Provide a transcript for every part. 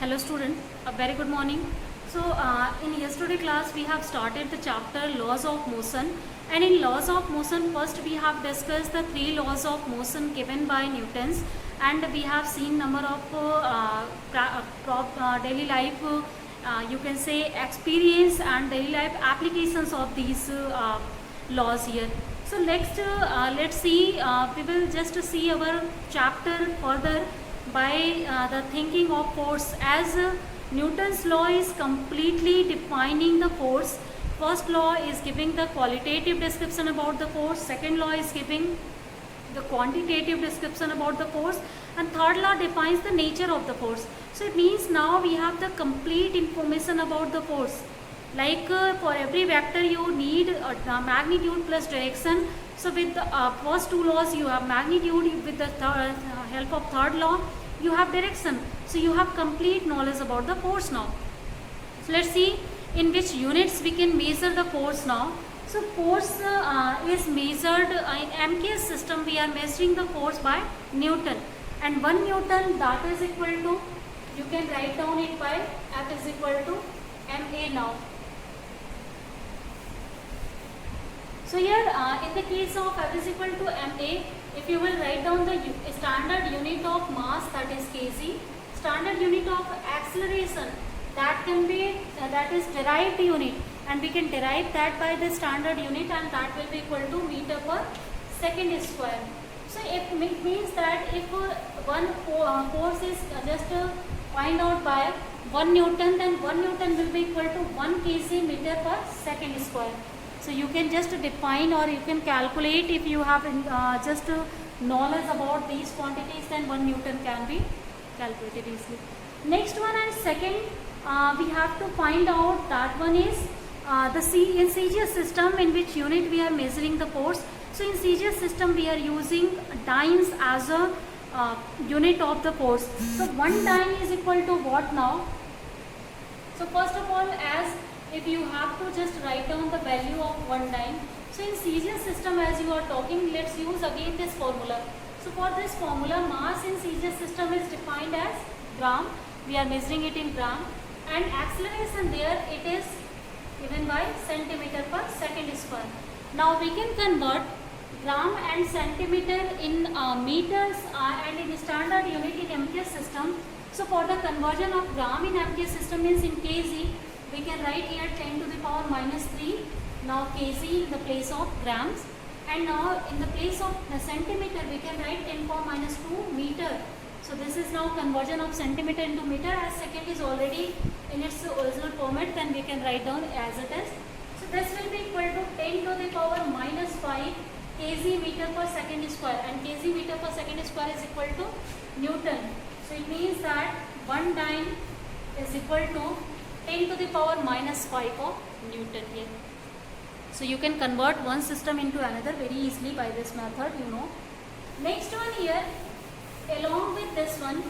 Hello student, a very good morning. So in yesterday class we have started the chapter laws of motion, and in laws of motion first we have discussed the three laws of motion given by Newton's, and we have seen number of daily life you can say experience and daily life applications of these laws here. So next let's see, we will just see our chapter further by the thinking of force, as Newton's law is completely defining the force. First law is giving the qualitative description about the force, second law is giving the quantitative description about the force, and third law defines the nature of the force. So it means now we have the complete information about the force. Like for every vector you need magnitude plus direction. So with the first two laws you have magnitude, with the help of third law you have direction. So you have complete knowledge about the force now. So let's see in which units we can measure the force now. So force is measured in MKS system. We are measuring the force by Newton, and 1 Newton, that is equal to, you can write down it by F is equal to MA now. So here in the case of F is equal to MA, if you will write down the standard unit of mass, that is kg, standard unit of acceleration, that can be that is derived unit, and we can derive that by the standard unit, and that will be equal to meter per second square. So it means that if one force is just find out by 1 Newton, then 1 Newton will be equal to 1 kg meter per second square. So you can just define, or you can calculate if you have just knowledge about these quantities, then 1 Newton can be calculated easily. Next one and second, we have to find out, that one is in CGS system, in which unit we are measuring the force. So in CGS system we are using dynes as a unit of the force. So 1 dyne is equal to what now? So first of all, as if you have to just write down the value of 1 dyne. So in CGS system, as you are talking, let's use again this formula. So for this formula, mass in CGS system is defined as gram. We are measuring it in gram, and acceleration there it is given by centimeter per second square. Now we can convert gram and centimeter in meters and in standard unit in MKS system. So for the conversion of gram in MKS system means in kg, we can write here 10 to the power minus 3, now kg in the place of grams, and now in the place of the centimeter we can write 10 power minus 2 meter. So this is now conversion of centimeter into meter, as second is already in its original format, then we can write down as it is. So this will be equal to 10 to the power minus 5 kg meter per second square, and kg meter per second square is equal to Newton. So it means that 1 dyne is equal to 10 to the power minus 5 of Newton here. So you can convert one system into another very easily by this method, you know. Next one here, along with this one,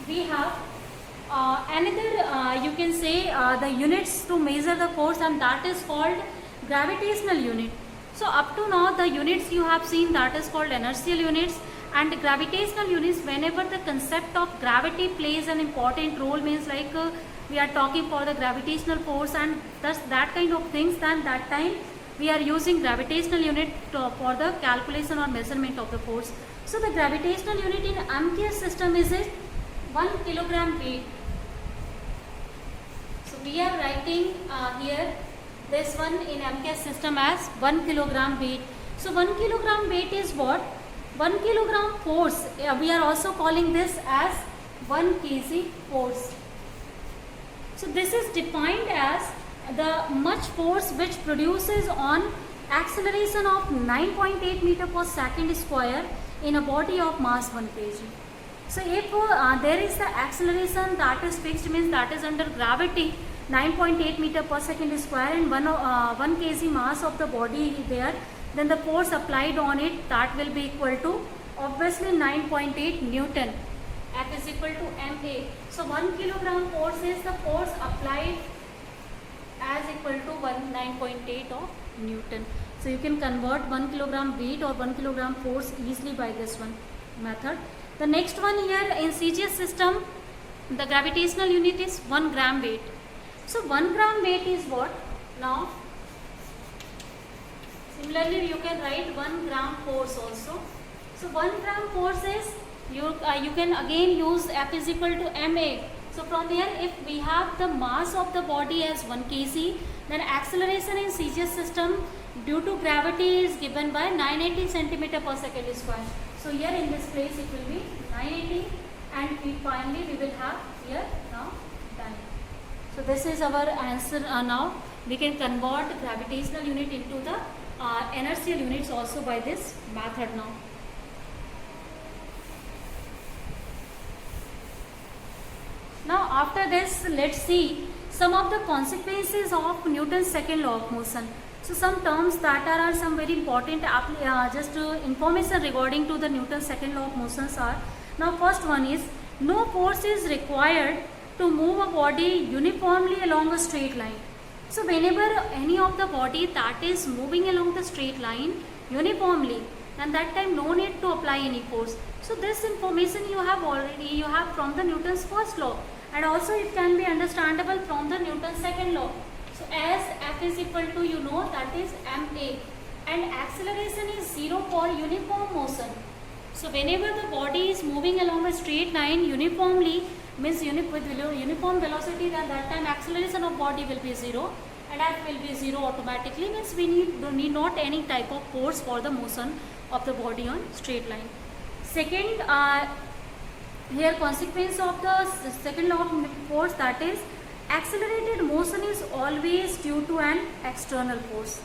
we have another you can say the units to measure the force, and that is called gravitational unit. So up to now the units you have seen, that is called inertial units, and gravitational units, whenever the concept of gravity plays an important role, means like we are talking for the gravitational force and thus that kind of things, then that time we are using gravitational unit for the calculation or measurement of the force. So the gravitational unit in MKS system is 1 kilogram weight. So we are writing here this one in MKS system as 1 kilogram weight. So 1 kilogram weight is what? 1 kilogram force. We are also calling this as 1 kg force. So this is defined as the much force which produces on acceleration of 9.8 meter per second square in a body of mass 1 kg. So if there is the acceleration that is fixed, means that is under gravity 9.8 meter per second square, and 1 kg mass of the body there, then the force applied on it, that will be equal to obviously 9.8 Newton. F is equal to MA. So 1 kilogram force is the force applied as equal to 9.8 of Newton. So you can convert 1 kilogram weight or 1 kilogram force easily by this one method. The next one here in CGS system, The gravitational unit is 1 gram weight. So 1 gram weight is what? Now, similarly you can write 1 gram force also. So 1 gram force is, you can again use F is equal to ma. So from here, if we have the mass of the body as 1 kg, then acceleration in CGS system due to gravity is given by 980 centimeter per second square. So here in this place it will be 980, and finally we will have here now done. So this is our answer. Now we can convert gravitational unit into the inertial units also by this method now. Now after this, let's see some of the consequences of Newton's second law of motion. So some terms that are some very important information regarding to the Newton's second law of motions are. Now first one is, no force is required to move a body uniformly along a straight line. So whenever any of the body that is moving along the straight line uniformly, then that time no need to apply any force. So this information you have from the Newton's first law, and also it can be understandable from the Newton's second law. So as F is equal to, that is ma, and acceleration is 0 for uniform motion. So whenever the body is moving along a straight line uniformly, means with uniform velocity, then that time acceleration of body will be 0 and F will be 0 automatically, means we need not any type of force for the motion of the body on straight line. Second, here consequence of the second law of force, that is accelerated motion is always due to an external force.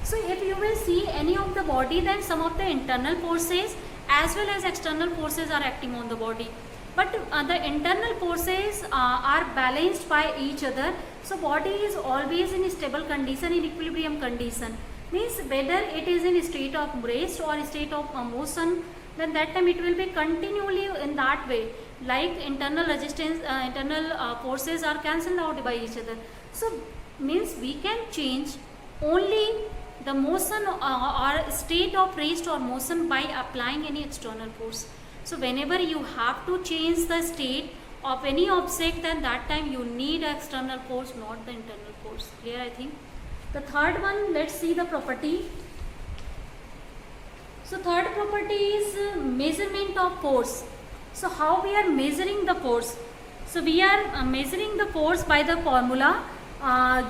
So if you will see any of the body, then some of the internal forces as well as external forces are acting on the body, but the internal forces are balanced by each other. So body is always in stable condition, in equilibrium condition, means whether it is in state of rest or state of motion, then that time it will be continually in that way, like internal resistance, internal forces are cancelled out by each other. So means we can change only the motion or state of rest or motion by applying any external force. So whenever you have to change the state of any object, then that time you need external force, not the internal force. Clear, I think. The third one, let's see the property. So third property is measurement of force. So how we are measuring the force? So we are measuring the force by the formula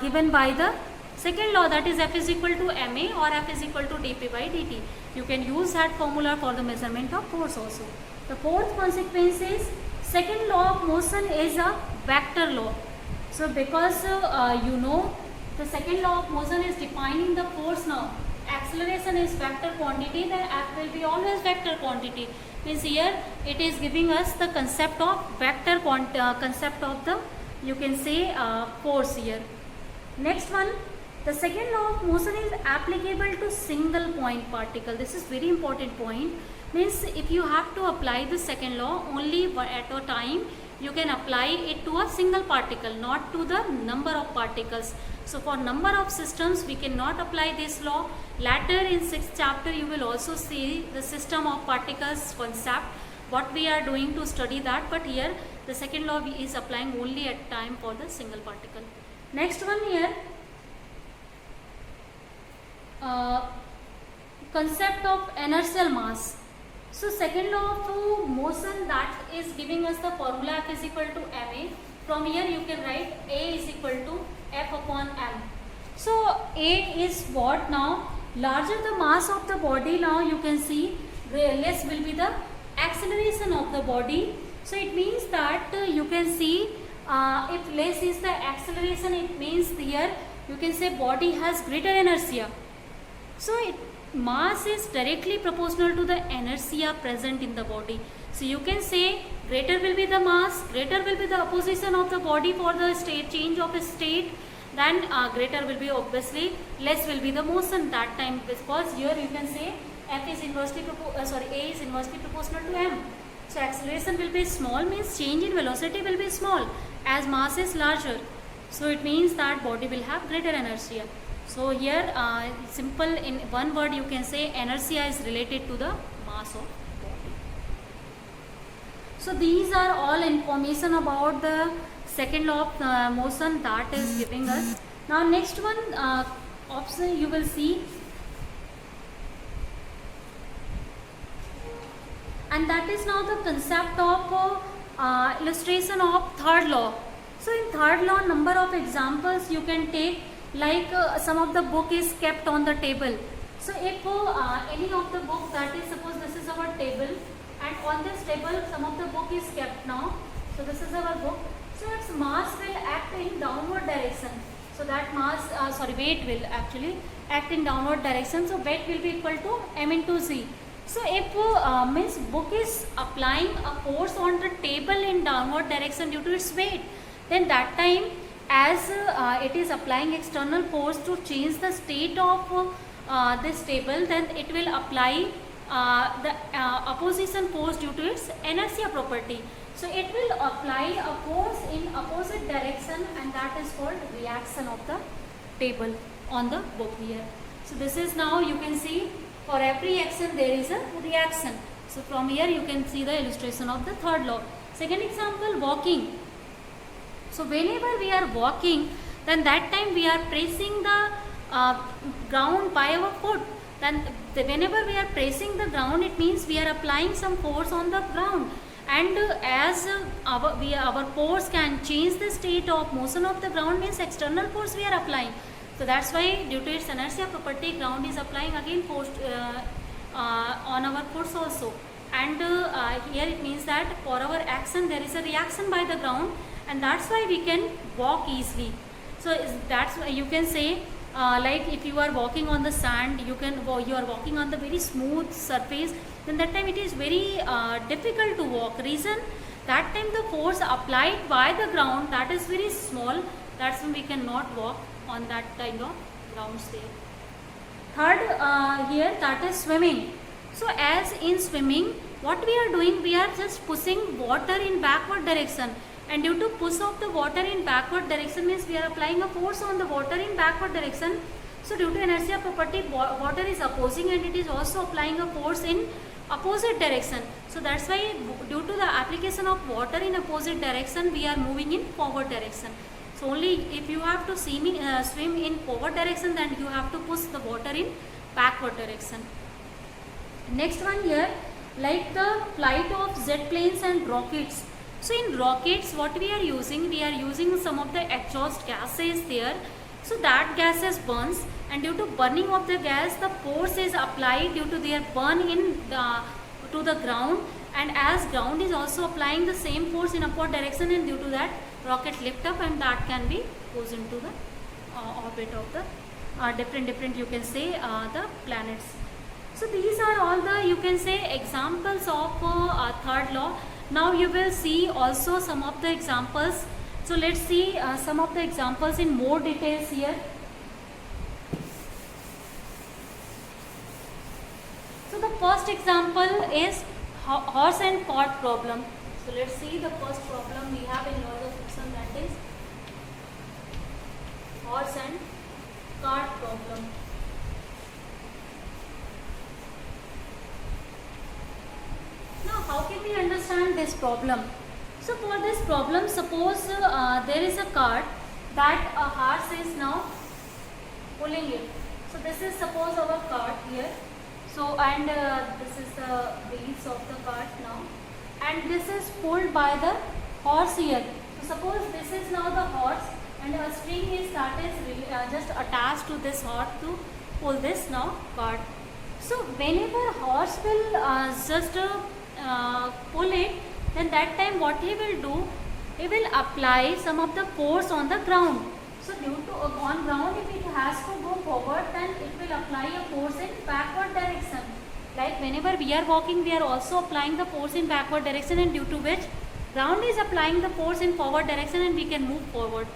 given by the second law, that is F is equal to ma or F is equal to dp by dt. You can use that formula for the measurement of force also. The fourth consequence is, second law of motion is a vector law. So because the second law of motion is defining the force now. Acceleration is vector quantity, then F will be always vector quantity. Means here it is giving us the concept of vector concept of the, you can say, force here. Next one, the second law of motion is applicable to single point particle. This is very important point. Means if you have to apply the second law only at a time, you can apply it to a single particle, not to the number of particles. So for number of systems we cannot apply this law. Later in 6th chapter you will also see the system of particles concept, what we are doing to study that, but here the second law is applying only at time for the single particle. Next one here, concept of inertial mass. So second law of motion, that is giving us the formula F is equal to ma. From here you can write A is equal to F upon m. So A is what now? Larger the mass of the body, now you can see less will be the acceleration of the body. So it means that you can see if less is the acceleration, it means here you can say body has greater inertia. So mass is directly proportional to the inertia present in the body. So you can say greater will be the mass, greater will be the opposition of the body for the state change of a state, then greater will be obviously less will be the motion that time, because here you can say F is inversely A is inversely proportional to m. So acceleration will be small, means change in velocity will be small as mass is larger. So it means that body will have greater inertia. So here simple in one word you can say inertia is related to the mass of body. So these are all information about the second law of motion that is giving us. Now next one option you will see, and that is now the concept of illustration of third law. So in third law, number of examples you can take, like some of the book is kept on the table. So if any of the book, that is, suppose this is our table, and on this table some of the book is kept now. So this is our book. So its mass will act in downward direction. So that mass, weight will actually act in downward direction. So weight will be equal to m into z. So if means book is applying a force on the table in downward direction due to its weight, then that time as it is applying external force to change the state of this table, then it will apply the opposition force due to its inertia property. So it will apply a force in opposite direction, and that is called reaction of the table on the book here. So this is, now you can see for every action there is a reaction. So from here you can see the illustration of the third law. Second example, walking. So whenever we are walking, then that time we are pressing the ground by our foot. Then whenever we are pressing the ground, it means we are applying some force on the ground, and as our force can change the state of motion of the ground, means external force we are applying. So that's why due to its inertia property, ground is applying again force on our force also. And here it means that for our action there is a reaction by the ground, and that's why we can walk easily. So that's why you can say like if you are walking on the sand, you are walking on the very smooth surface, then that time it is very difficult to walk. Reason, that time the force applied by the ground, that is very small, that's when we cannot walk on that kind of grounds there. Third here, that is swimming. So as in swimming, what we are doing, we are just pushing water in backward direction, and due to push of the water in backward direction means we are applying a force on the water in backward direction. So due to inertia property, water is opposing and it is also applying a force in opposite direction. So that's why due to the application of water in opposite direction, we are moving in forward direction. So only if you have to swim in forward direction, then you have to push the water in backward direction. Next one here, like the flight of jet planes and rockets. So in rockets, what we are using some of the exhaust gases there. So that gases burns, and due to burning of the gas, the force is applied due to their burn to the ground, and as ground is also applying the same force in upward direction, and due to that rocket lift up, and that can be goes into the orbit of the different you can say the planets. So these are all the, you can say, examples of third law. Now you will see also some of the examples. So let's see some of the examples in more details here. So the first example is horse and cart problem. So let's see the first problem we have in laws of friction, that is horse and cart problem. Now how can we understand this problem? So for this problem, suppose there is a cart that a horse is now pulling it. So this is suppose our cart here. So and this is the wheels of the cart now, and this is pulled by the horse here. So suppose this is now the horse, and a string is just attached to this horse to pull this now cart. So whenever horse will just pull it, then that time what he will do, he will apply some of the force on the ground. So due to on ground, if it has to go forward, then it will apply a force in backward direction. Like whenever we are walking, we are also applying the force in backward direction, and due to which ground is applying the force in forward direction, and we can move forward.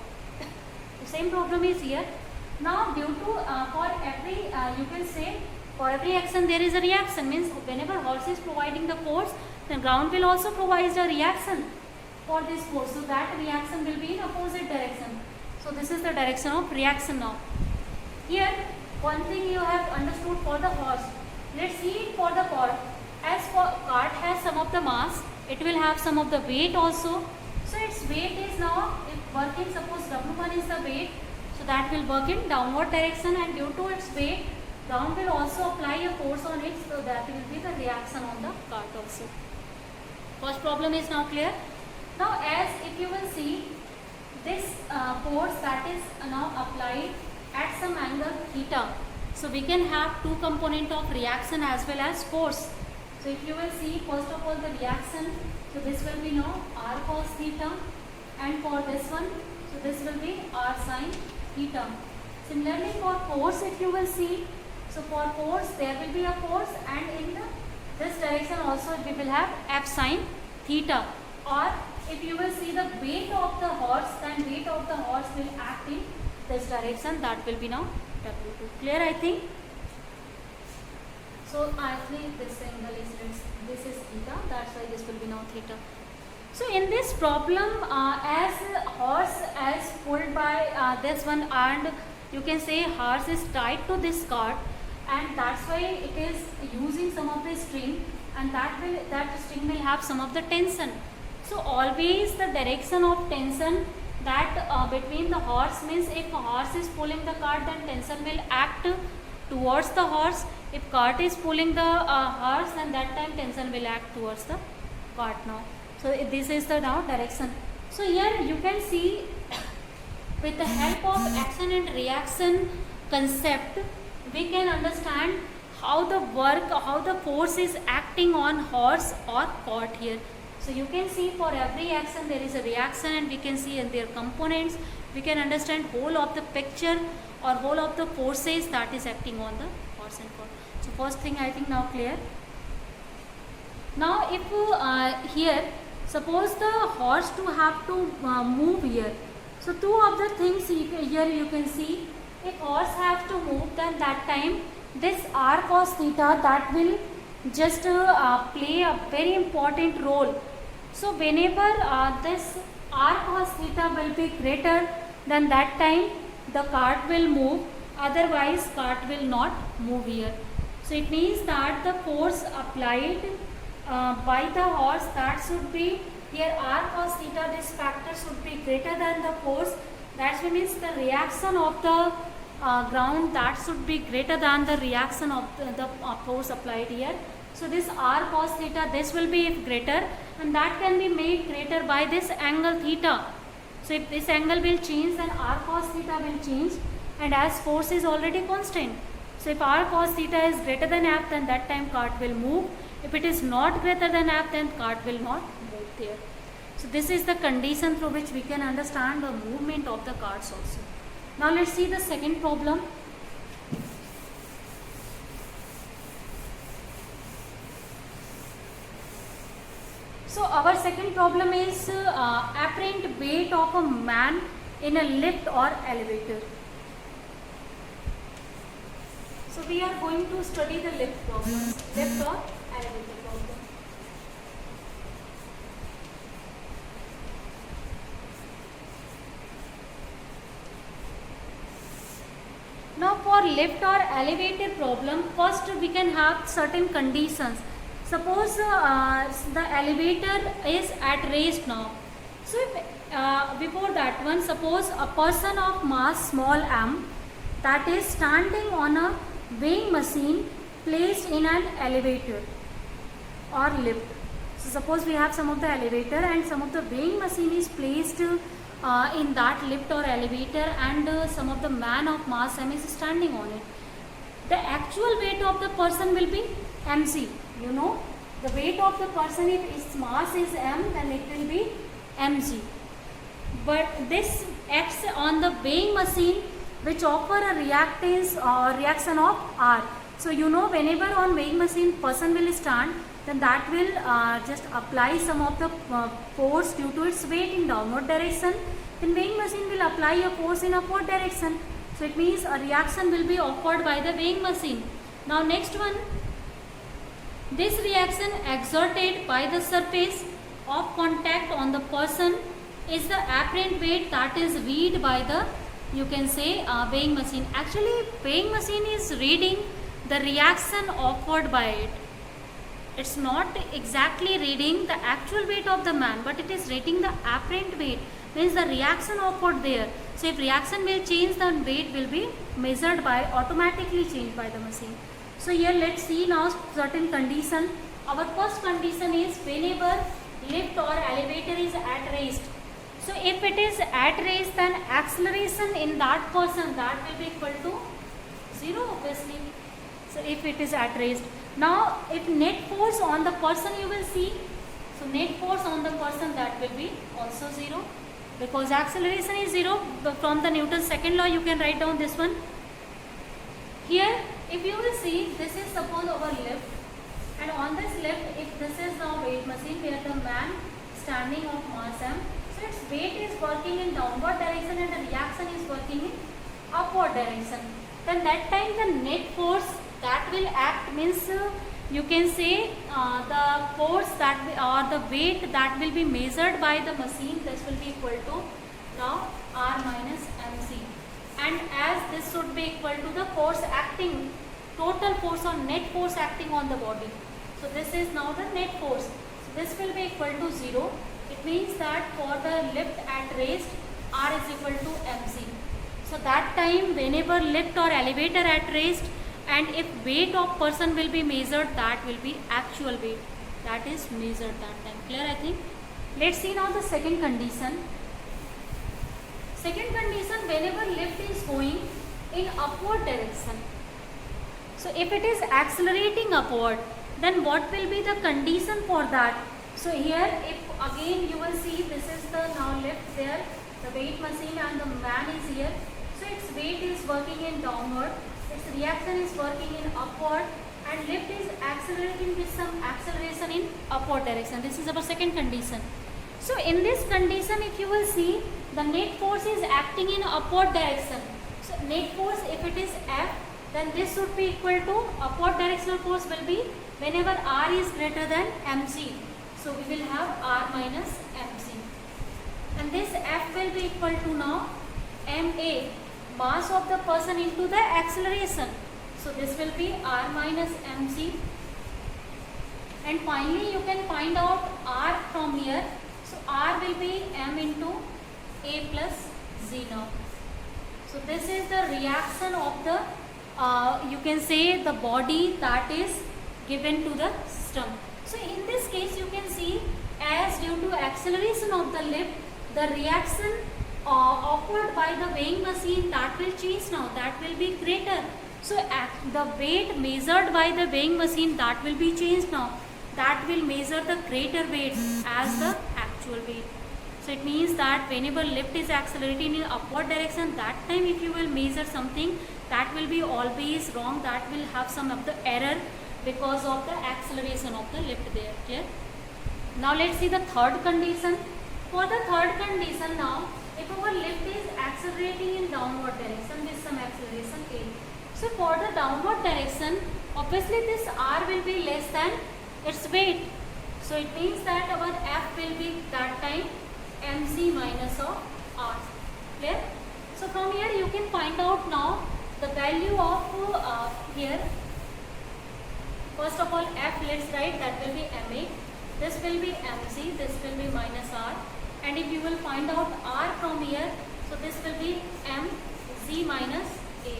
The same problem is here. Now due to for every you can say for every action there is a reaction, means whenever horse is providing the force, then ground will also provide a reaction for this force. So that reaction will be in opposite direction. So this is the direction of reaction now. Here one thing you have understood for the horse. Let's see it for the cart. As for cart has some of the mass, it will have some of the weight also. So its weight is now, if working, suppose W1 is the weight, so that will work in downward direction, and due to its weight, ground will also apply a force on it, so that will be the reaction on the cart also. First problem is now clear. Now as if you will see, this force that is now applied at some angle theta. So we can have two component of reaction as well as force. So if you will see, first of all the reaction, so this will be now r cos theta, and for this one, so this will be r sin theta. Similarly for force, if you will see, so for force there will be a force, and in this direction also we will have f sin theta. Or if you will see the weight of the horse, then weight of the horse will act in this direction, that will be now W2. Clear, I think? So actually this angle is, this is theta, that's why this will be now theta. So in this problem, as horse as pulled by this one, and you can say horse is tied to this cart, and that's why it is using some of the string, and that string will have some of the tension. So always the direction of tension that between the horse, means if a horse is pulling the cart, then tension will act towards the horse. If cart is pulling the horse, then that time tension will act towards the cart now. So this is the now direction. So here you can see, with the help of action and reaction concept, we can understand how the force is acting on horse or cart here. So you can see for every action there is a reaction, and we can see in their components, we can understand whole of the picture or whole of the forces that is acting on the horse and cart. So first thing I think now clear. Now if here suppose the horse to have to move here. So two of the things here you can see, if horse have to move, then that time this r cos theta, that will just play a very important role. So whenever this r cos theta will be greater, then that time the cart will move, otherwise cart will not move here. So it means that the force applied by the horse, that should be here r cos theta, this factor should be greater than the force. That means the reaction of the ground, that should be greater than the reaction of the force applied here. So this r cos theta, this will be greater, and that can be made greater by this angle theta. So if this angle will change, then r cos theta will change, and as force is already constant. So if r cos theta is greater than f, then that time cart will move. If it is not greater than f, then cart will not move there. So this is the condition through which we can understand the movement of the carts also. Now let's see the second problem. So our second problem is apparent weight of a man in a lift or elevator. So we are going to study the lift problem, lift or elevator problem. Now for lift or elevator problem, first we can have certain conditions. Suppose the elevator is at rest now. So if, before that one, suppose a person of mass small m, that is standing on a weighing machine placed in an elevator or lift. So suppose we have some of the elevator and some of the weighing machine is placed in that lift or elevator, and some of the man of mass m is standing on it. The actual weight of the person will be mg. You know, the weight of the person, if its mass is m, then it will be mg. But this acts on the weighing machine, which offer a reactance or reaction of r. So you know, whenever on weighing machine person will stand, then that will just apply some of the force due to its weight in downward direction. Then weighing machine will apply a force in upward direction. So it means a reaction will be offered by the weighing machine. Now next one, this reaction exerted by the surface of contact on the person is the apparent weight that is read by the, you can say, weighing machine. Actually weighing machine is reading the reaction offered by it. it's not exactly reading the actual weight of the man, but it is rating the apparent weight, means the reaction occurred there. So if reaction will change, then weight will be measured by, automatically changed by the machine. So here let's see now certain condition. Our first condition is whenever lift or elevator is at rest. So if it is at rest, then acceleration in that person, that will be equal to 0 obviously. So if it is at rest. Now if net force on the person you will see, so net force on the person, that will be also 0, because acceleration is 0. From the Newton's second law you can write down this one. Here if you will see, this is suppose our lift, and on this lift, if this is now weight machine where the man standing of mass m, so its weight is working in downward direction and the reaction is working in upward direction, then that time the net force that will act, means you can say the force that or the weight that will be measured by the machine, this will be equal to now R minus mc, and as this should be equal to the force acting, total force or net force acting on the body. So this is now the net force. So this will be equal to 0. It means that for the lift at rest, R is equal to mc. So that time whenever lift or elevator at rest, and if weight of person will be measured, that will be actual weight that is measured that time. Clear, I think. Let's see now the second condition. Second condition, whenever lift is going in upward direction. So if it is accelerating upward, then what will be the condition for that? So here if again you will see, this is the now lift there, the weight machine, and the man is here. So its weight is working in downward, its reaction is working in upward, and lift is accelerating with some acceleration in upward direction. This is our second condition. So in this condition, if you will see, the net force is acting in upward direction. So net force, if it is F, then this should be equal to, upward directional force will be whenever R is greater than mc. So we will have R minus mc. And this F will be equal to now ma, mass of the person into the acceleration. So this will be R minus mc. And finally you can find out R from here. So R will be m into a plus z now. So this is the reaction of the you can say the body that is given to the system. So in this case you can see, as due to acceleration of the lift, the reaction offered by the weighing machine, that will change now, that will be greater. So the weight measured by the weighing machine, that will be changed now, that will measure the greater weight as the actual weight. So it means that whenever lift is accelerating in upward direction, that time if you will measure something, that will be always wrong, that will have some of the error because of the acceleration of the lift there. Clear? Now let's see the third condition. For the third condition now, if our lift is accelerating in downward direction with some acceleration A. So for the downward direction, obviously this R will be less than its weight. So it means that our F will be that time mc minus of R. Clear? So from here you can find out now the value of here. First of all, F let's write, that will be ma, this will be mc, this will be minus R, and if you will find out R from here, so this will be mc minus A.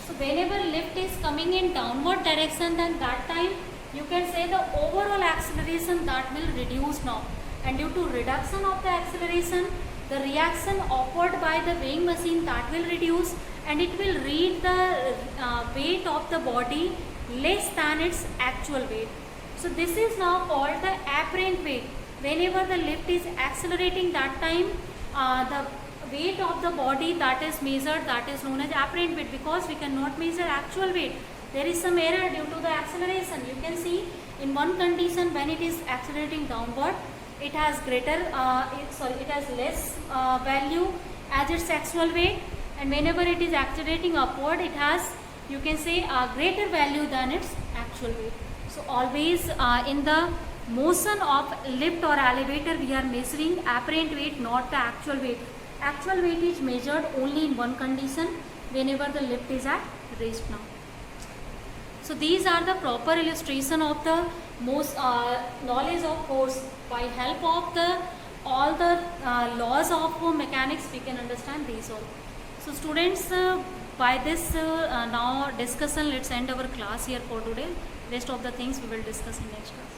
So whenever lift is coming in downward direction, then that time you can say the overall acceleration that will reduce now, and due to reduction of the acceleration, the reaction offered by the weighing machine, that will reduce, and it will read the weight of the body less than its actual weight. So this is now called the apparent weight. Whenever the lift is accelerating, that time the weight of the body that is measured, that is known as apparent weight, because we cannot measure actual weight. There is some error due to the acceleration. You can see in one condition, when it is accelerating downward, it has greater, it has less value as its actual weight, and whenever it is accelerating upward, it has, you can say, a greater value than its actual weight. So always in the motion of lift or elevator, we are measuring apparent weight, not the actual weight. Actual weight is measured only in one condition, whenever the lift is at rest now. So these are the proper illustration of the most knowledge of force. By help of the all the laws of mechanics, we can understand these all. So students, by this now discussion, let's end our class here for today. Rest of the things we will discuss in next class.